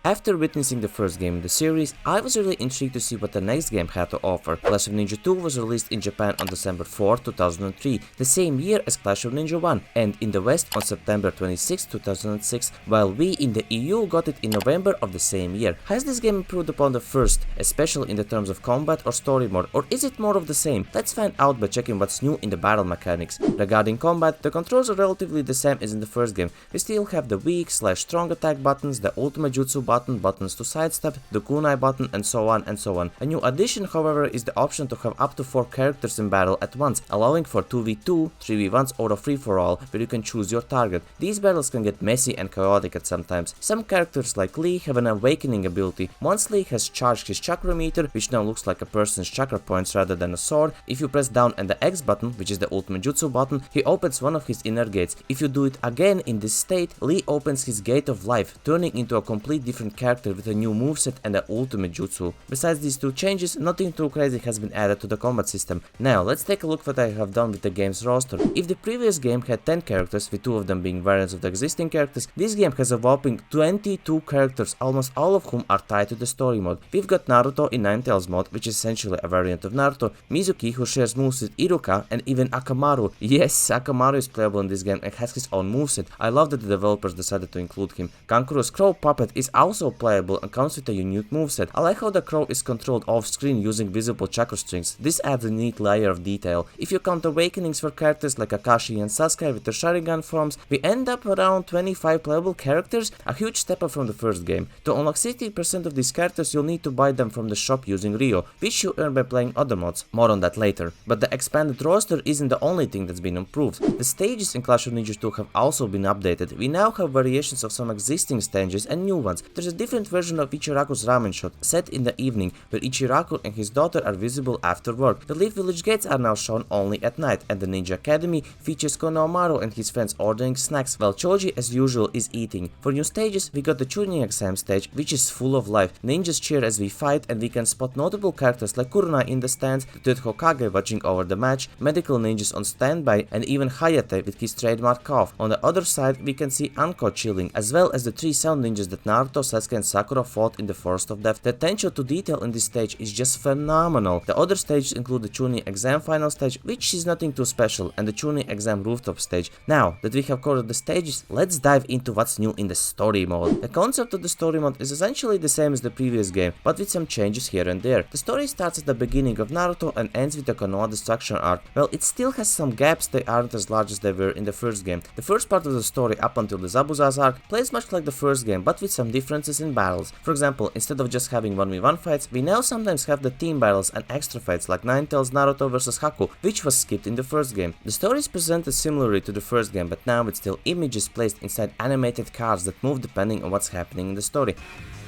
After witnessing the first game in the series, I was really intrigued to see what the next game had to offer. Clash of Ninja 2 was released in Japan on December 4, 2003, the same year as Clash of Ninja 1, and in the West on September 26, 2006, while we in the EU got it in November of the same year. Has this game improved upon the first, especially in the terms of combat or story mode, or is it more of the same? Let's find out by checking what's new in the battle mechanics. Regarding combat, the controls are relatively the same as in the first game. We still have the weak/strong attack buttons, the ultimate jutsu button, buttons to sidestep, the kunai button, and so on and so on. A new addition, however, is the option to have up to 4 characters in battle at once, allowing for 2v2, 3v1s or a free-for-all, where you can choose your target. These battles can get messy and chaotic at some times. Some characters like Lee have an awakening ability. Once Lee has charged his chakra meter, which now looks like a person's chakra points rather than a sword, if you press down and the X button, which is the ultimate jutsu button, he opens one of his inner gates. If you do it again in this state, Lee opens his gate of life, turning into a complete different character with a new moveset and the ultimate jutsu. Besides these two changes, nothing too crazy has been added to the combat system. Now, let's take a look what I have done with the game's roster. If the previous game had 10 characters, with 2 of them being variants of the existing characters, this game has a whopping 22 characters, almost all of whom are tied to the story mode. We've got Naruto in Ninetales mode, which is essentially a variant of Naruto, Mizuki, who shares moves with Iruka, and even Akamaru. Yes, Akamaru is playable in this game and has his own moveset. I love that the developers decided to include him. Kankuro's crow puppet is also playable and comes with a unique moveset. I like how the crow is controlled off-screen using visible chakra strings. This adds a neat layer of detail. If you count awakenings for characters like Akashi and Sasuke with their Sharingan forms, we end up around 25 playable characters, a huge step up from the first game. To unlock 60% of these characters, you'll need to buy them from the shop using Rio, which you earn by playing other mods. More on that later. But the expanded roster isn't the only thing that's been improved. The stages in Clash of Ninja 2 have also been updated. We now have variations of some existing stages and new ones. There's a different version of Ichiraku's ramen shot, set in the evening, where Ichiraku and his daughter are visible after work. The Leaf Village gates are now shown only at night, and the Ninja Academy features Konohamaru and his friends ordering snacks, while Choji as usual is eating. For new stages, we got the Chunin exam stage, which is full of life. Ninjas cheer as we fight, and we can spot notable characters like Kuruna in the stands, the third Hokage watching over the match, medical ninjas on standby, and even Hayate with his trademark cough. On the other side, we can see Anko chilling, as well as the 3 sound ninjas that Naruto, Sasuke and Sakura fought in the Forest of Death. The attention to detail in this stage is just phenomenal. The other stages include the Chunin exam final stage, which is nothing too special, and the Chunin exam rooftop stage. Now that we have covered the stages, let's dive into what's new in the story mode. The concept of the story mode is essentially the same as the previous game, but with some changes here and there. The story starts at the beginning of Naruto and ends with the Konoha destruction arc. Well, it still has some gaps, they aren't as large as they were in the first game. The first part of the story up until the Zabuza's arc plays much like the first game, but with some differences in battles. For example, instead of just having 1v1 fights, we now sometimes have the team battles and extra fights like Ninetales Naruto vs Haku, which was skipped in the first game. The story is presented similarly to the first game, but now with still images placed inside animated cards that move depending on what's happening in the story.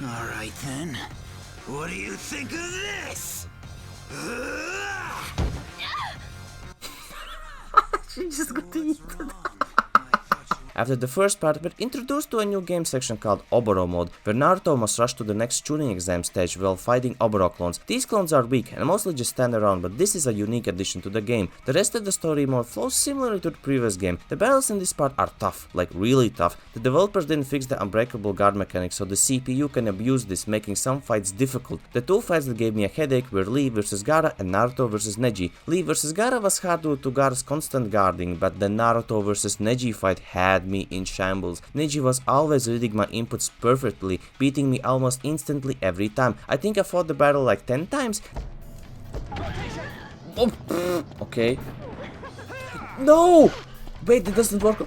Alright then, what do you think of this? She just got eaten. After the first part, we're introduced to a new game section called Oboro mode, where Naruto must rush to the next Chunin exam stage while fighting Oboro clones. These clones are weak and mostly just stand around, but this is a unique addition to the game. The rest of the story mode flows similarly to the previous game. The battles in this part are tough, like really tough. The developers didn't fix the unbreakable guard mechanic, so the CPU can abuse this, making some fights difficult. The 2 fights that gave me a headache were Lee vs Gaara and Naruto vs Neji. Lee vs Gaara was hard due to Gaara's constant guarding, but the Naruto vs Neji fight had me in shambles. Neji was always reading my inputs perfectly, beating me almost instantly every time. I think I fought the battle like 10 times. Oh, okay. No! Wait, that doesn't work.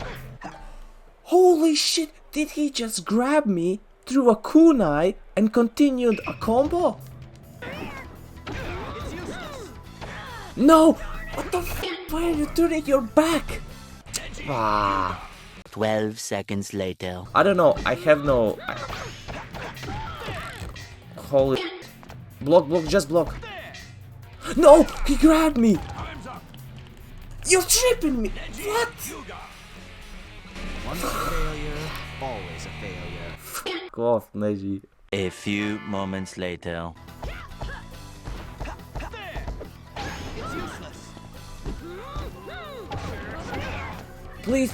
Holy shit! Did he just grab me, threw a kunai, and continued a combo? No! What the f***? Why are you turning your back? Ah. 12 seconds later. I don't know, I have no... Holy... Block, just block. No! He grabbed me! You're tripping me! What? Once a failure, always a failure. F*** off, Neji. A few moments later. Please.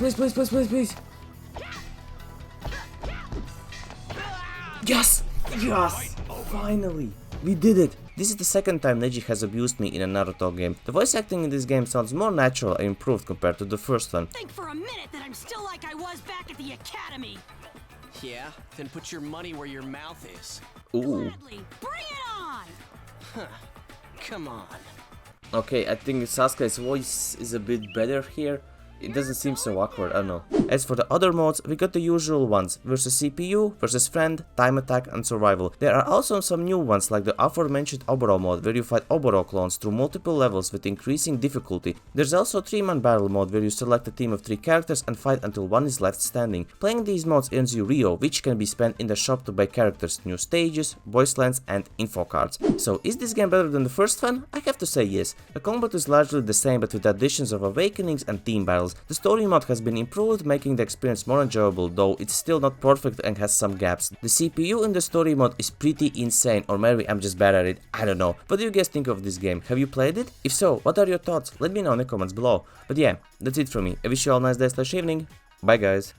Yes! Yes! Finally! We did it! This is the second time Neji has abused me in a Naruto game. The voice acting in this game sounds more natural and improved compared to the first one. Think for a minute that I'm still like I was back at the academy. Yeah? Then put your money where your mouth is. Ooh. Gladly, bring it on! Come on. Okay, I think Sasuke's voice is a bit better here. It doesn't seem so awkward, I don't know. As for the other modes, we got the usual ones, versus CPU, versus friend, time attack and survival. There are also some new ones like the aforementioned Oboro mode where you fight Oboro clones through multiple levels with increasing difficulty. There's also 3-man battle mode where you select a team of 3 characters and fight until one is left standing. Playing these modes earns you Rio, which can be spent in the shop to buy characters, new stages, voice lines and info cards. So is this game better than the first one? I have to say yes. The combat is largely the same but with additions of awakenings and team battles. The story mode has been improved, making the experience more enjoyable, though it's still not perfect and has some gaps. The CPU in the story mode is pretty insane, or maybe I'm just bad at it, I don't know. What do you guys think of this game? Have you played it? If so, what are your thoughts? Let me know in the comments below. But yeah, that's it from me. I wish you all a nice day/evening. Bye guys.